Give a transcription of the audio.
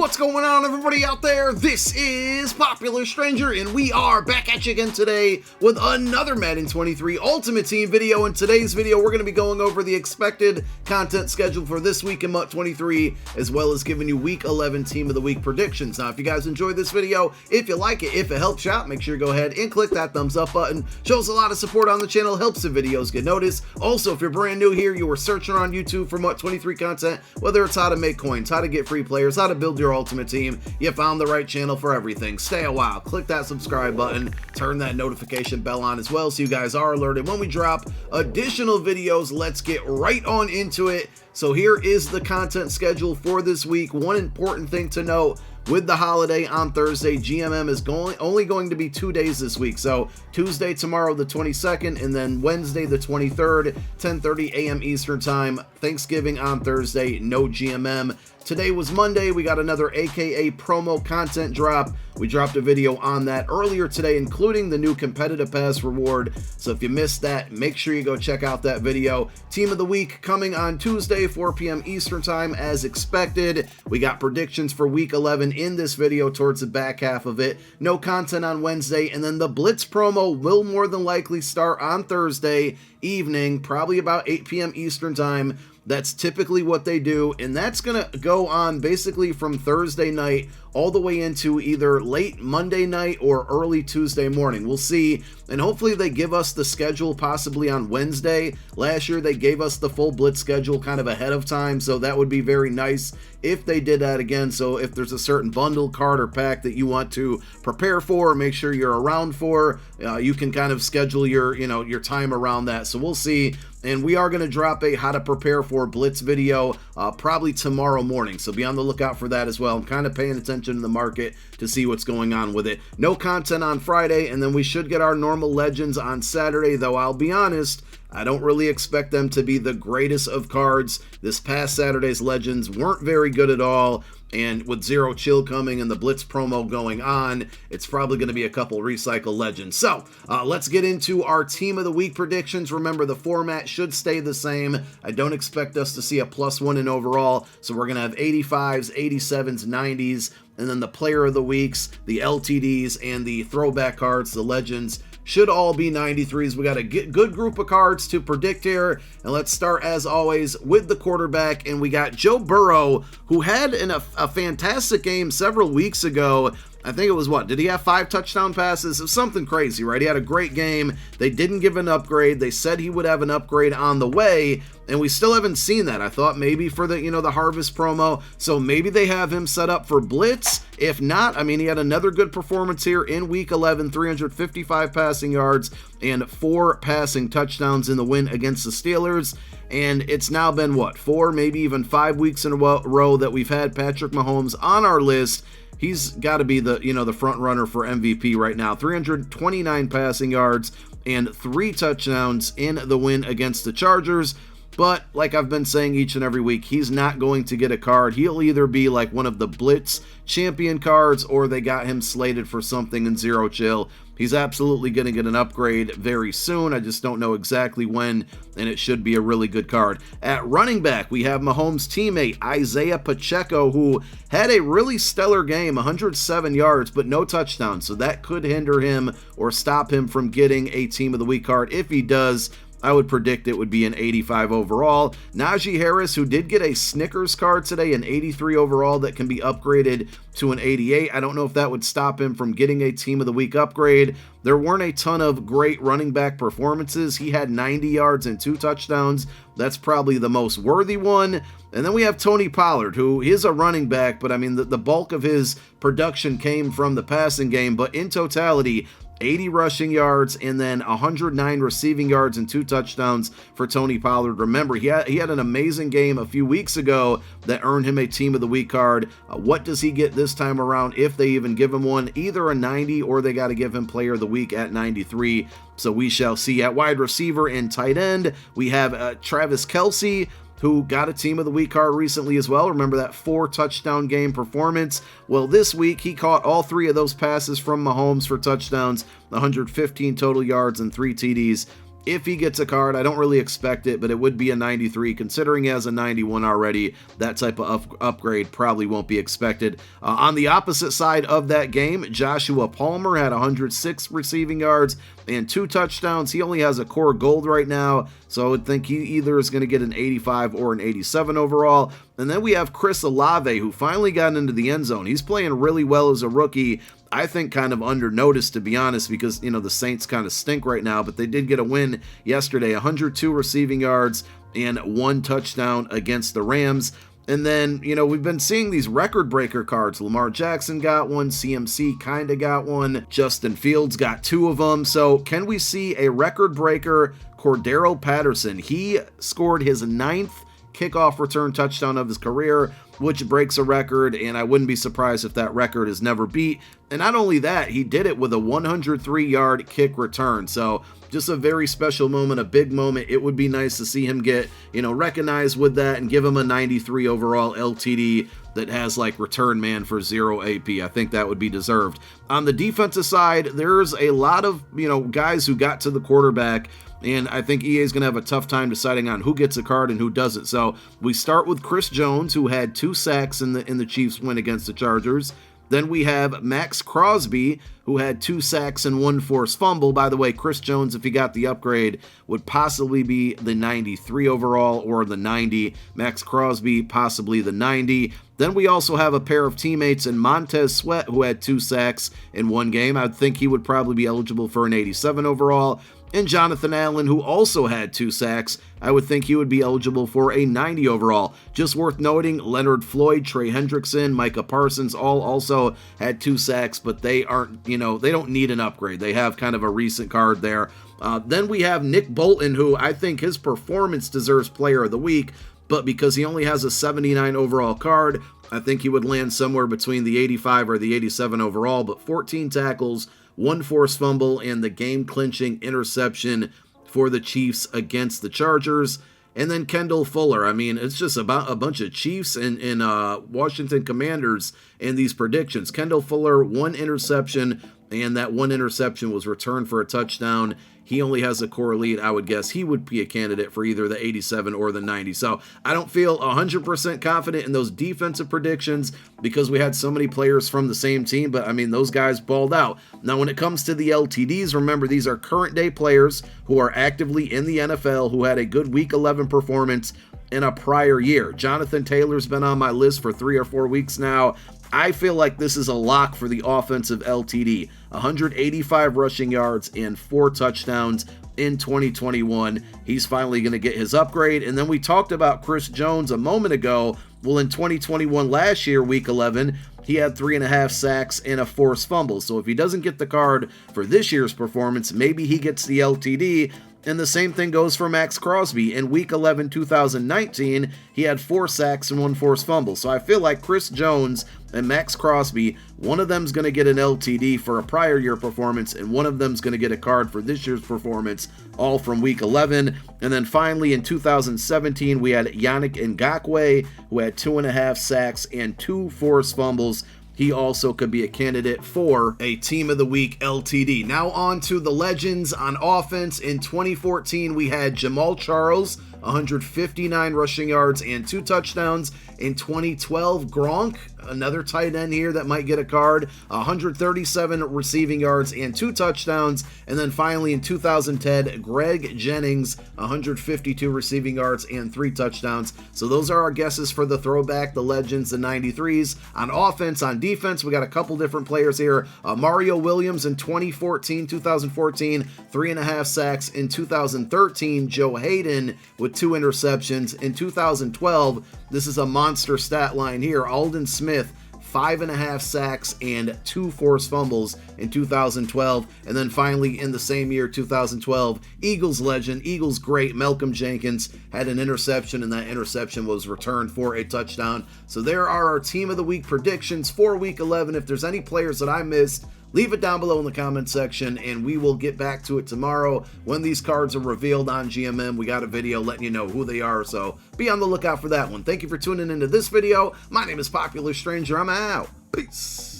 What's going on, everybody out there? This is Popular Stranger, and we are back at you again today with another Madden 23 Ultimate Team video. In today's video, we're going to be going over the expected content schedule for this week in MUT 23, as well as giving you Week 11 Team of the Week predictions. Now, if you guys enjoyed this video, if you like it, if it helps you out, make sure you go ahead and click that thumbs up button. Shows a lot of support on the channel, helps the videos get noticed. Also, if you're brand new here, you were searching on YouTube for MUT 23 content, whether it's how to make coins, how to get free players, how to build your ultimate team, you found the right channel for everything. Stay a while, click that subscribe button, turn that notification bell on as well so you guys are alerted when we drop additional videos. Let's get right on into it. So here is the content schedule for this week. One important thing to note: with the holiday on Thursday, GMM is only going to be 2 days this week. So Tuesday, tomorrow, the 22nd, and then Wednesday, the 23rd, 10:30 a.m. Eastern Time. Thanksgiving on Thursday, no GMM. Today was Monday. We got another AKA promo content drop. We dropped a video on that earlier today, including the new competitive pass reward. So if you missed that, make sure you go check out that video. Team of the week coming on Tuesday, 4 p.m. Eastern Time as expected. We got predictions for week 11 in this video towards the back half of it. No content on Wednesday, and then the Blitz promo will more than likely start on Thursday evening, probably about 8 p.m. Eastern Time. That's typically what they do, and that's going to go on basically from Thursday night all the way into either late Monday night or early Tuesday morning. We'll see, and hopefully they give us the schedule possibly on Wednesday. Last year they gave us the full Blitz schedule kind of ahead of time, so that would be very nice if they did that again. So if there's a certain bundle, card, or pack that you want to prepare for or make sure you're around for, you can kind of schedule your your time around that. So we'll see. And we are going to drop a how to prepare for Blitz video probably tomorrow morning, so be on the lookout for that as well. I'm kind of paying attention to the market to see what's going on with it. No content on Friday, and then we should get our normal legends on Saturday, though I'll be honest, I don't really expect them to be the greatest of cards. This past Saturday's legends weren't very good at all, and with Zero Chill coming and the Blitz promo going on, it's probably going to be a couple recycle legends. So let's get into our Team of the Week predictions. Remember, the format should stay the same. I don't expect us to see a +1 in overall, so we're going to have 85s, 87s, 90s, and then the Player of the Weeks, the LTDs, and the throwback cards, the legends, should all be 93s. We got a good group of cards to predict here, and let's start as always with the quarterback. And we got Joe Burrow, who had a fantastic game several weeks ago. I think it was, what, did he have 5 touchdown passes? It was something crazy, right? He had a great game. They didn't give an upgrade. They said he would have an upgrade on the way, and we still haven't seen that. I thought maybe for the, the Harvest promo, so maybe they have him set up for Blitz. If not, I mean, he had another good performance here in Week 11, 355 passing yards and 4 passing touchdowns in the win against the Steelers. And it's now been, what, 4, maybe even 5 weeks in a row that we've had Patrick Mahomes on our list. He's got to be the, the front runner for MVP right now. 329 passing yards and 3 touchdowns in the win against the Chargers. But like I've been saying each and every week, he's not going to get a card. He'll either be like one of the Blitz champion cards, or they got him slated for something in Zero Chill. He's absolutely going to get an upgrade very soon. I just don't know exactly when, and it should be a really good card. At running back, we have Mahomes' teammate, Isaiah Pacheco, who had a really stellar game, 107 yards, but no touchdowns. So that could hinder him or stop him from getting a Team of the Week card. If he does, I would predict it would be an 85 overall. Najee Harris, who did get a Snickers card today, an 83 overall that can be upgraded to an 88. I don't know if that would stop him from getting a Team of the Week upgrade. There weren't a ton of great running back performances. He had 90 yards and 2 touchdowns. That's probably the most worthy one. And then we have Tony Pollard, who is a running back, but I mean, the bulk of his production came from the passing game. But in totality, 80 rushing yards and then 109 receiving yards and 2 touchdowns for Tony Pollard. Remember, he had an amazing game a few weeks ago that earned him a Team of the Week card. What does he get this time around, if they even give him one? Either a 90, or they got to give him Player of the Week at 93. So we shall see. At wide receiver and tight end, we have Travis Kelce, who got a Team of the Week card recently as well. Remember that 4 touchdown game performance? Well, this week he caught all 3 of those passes from Mahomes for touchdowns, 115 total yards and 3 TDs. If he gets a card, I don't really expect it, but it would be a 93. Considering he has a 91 already, that type of upgrade probably won't be expected. On the opposite side of that game, Joshua Palmer had 106 receiving yards and 2 touchdowns. He only has a core gold right now, so I would think he either is going to get an 85 or an 87 overall. And then we have Chris Olave, who finally got into the end zone. He's playing really well as a rookie. I think kind of under noticed, to be honest, because, you know, the Saints kind of stink right now, but they did get a win yesterday, 102 receiving yards and 1 touchdown against the Rams. And then, you know, we've been seeing these record breaker cards. Lamar Jackson got one, CMC kind of got one, Justin Fields got 2 of them. So can we see a record breaker? Cordero Patterson, he scored his 9th kickoff return touchdown of his career, which breaks a record, and I wouldn't be surprised if that record is never beat. And not only that, he did it with a 103-yard kick return. So just a very special moment, a big moment. It would be nice to see him get, you know, recognized with that and give him a 93 overall LTD that has like return man for 0 AP. I think that would be deserved. On the defensive side, there's a lot of, you know, guys who got to the quarterback, and I think EA is going to have a tough time deciding on who gets a card and who doesn't. So we start with Chris Jones, who had 2 sacks in the Chiefs' win against the Chargers. Then we have Max Crosby, who had 2 sacks and 1 forced fumble. By the way, Chris Jones, if he got the upgrade, would possibly be the 93 overall or the 90. Max Crosby, possibly the 90. Then we also have a pair of teammates in Montez Sweat, who had 2 sacks in 1 game. I'd think he would probably be eligible for an 87 overall. And Jonathan Allen, who also had 2 sacks, I would think he would be eligible for a 90 overall. Just worth noting, Leonard Floyd, Trey Hendrickson, Micah Parsons all also had 2 sacks, but they aren't, you know, they don't need an upgrade. They have kind of a recent card there. Then we have Nick Bolton, who I think his performance deserves Player of the Week, but because he only has a 79 overall card, I think he would land somewhere between the 85 or the 87 overall, but 14 tackles, 1 forced fumble, and the game-clinching interception for the Chiefs against the Chargers. And then Kendall Fuller. I mean, it's just about a bunch of Chiefs and Washington Commanders in these predictions. Kendall Fuller, 1 interception, and that 1 interception was returned for a touchdown. He only has a core lead. I would guess he would be a candidate for either the 87 or the 90. So I don't feel 100% confident in those defensive predictions because we had so many players from the same team. But I mean, those guys balled out. Now, when it comes to the LTDs, remember, these are current day players who are actively in the NFL who had a good Week 11 performance in a prior year. Jonathan Taylor's been on my list for 3 or 4 weeks now. I feel like this is a lock for the offensive LTD. 185 rushing yards and 4 touchdowns in 2021. He's finally going to get his upgrade. And then we talked about Chris Jones a moment ago. Well, in 2021 last year, Week 11, he had 3.5 sacks and a forced fumble. So if he doesn't get the card for this year's performance, maybe he gets the LTD. And the same thing goes for Max Crosby. In Week 11, 2019, he had 4 sacks and 1 forced fumble. So I feel like Chris Jones and Max Crosby, one of them's going to get an LTD for a prior year performance, and one of them's going to get a card for this year's performance, all from Week 11. And then finally, in 2017, we had Yannick Ngakoue, who had 2.5 sacks and 2 forced fumbles. He also could be a candidate for a Team of the Week LTD. Now on to the legends on offense. In 2014, we had Jamal Charles, 159 rushing yards and 2 touchdowns. In 2012, Gronk, another tight end here that might get a card, 137 receiving yards and 2 touchdowns. And then finally in 2010, Greg Jennings, 152 receiving yards and 3 touchdowns. So those are our guesses for the throwback, the legends, the 93s. On offense, on defense, we got a couple different players here. Mario Williams in 2014, 3.5 sacks. In 2013, Joe Hayden with 2 interceptions. In 2012, this is a monster stat line here. Aldon Smith, 5.5 sacks and 2 forced fumbles in 2012. And then finally in the same year, 2012, Eagles legend, Eagles great, Malcolm Jenkins had an interception, and that interception was returned for a touchdown. So there are our Team of the Week predictions for Week 11. If there's any players that I missed, leave it down below in the comment section, and we will get back to it tomorrow when these cards are revealed on GMM. We got a video letting you know who they are, so be on the lookout for that one. Thank you for tuning into this video. My name is Popular Stranger. I'm out. Peace.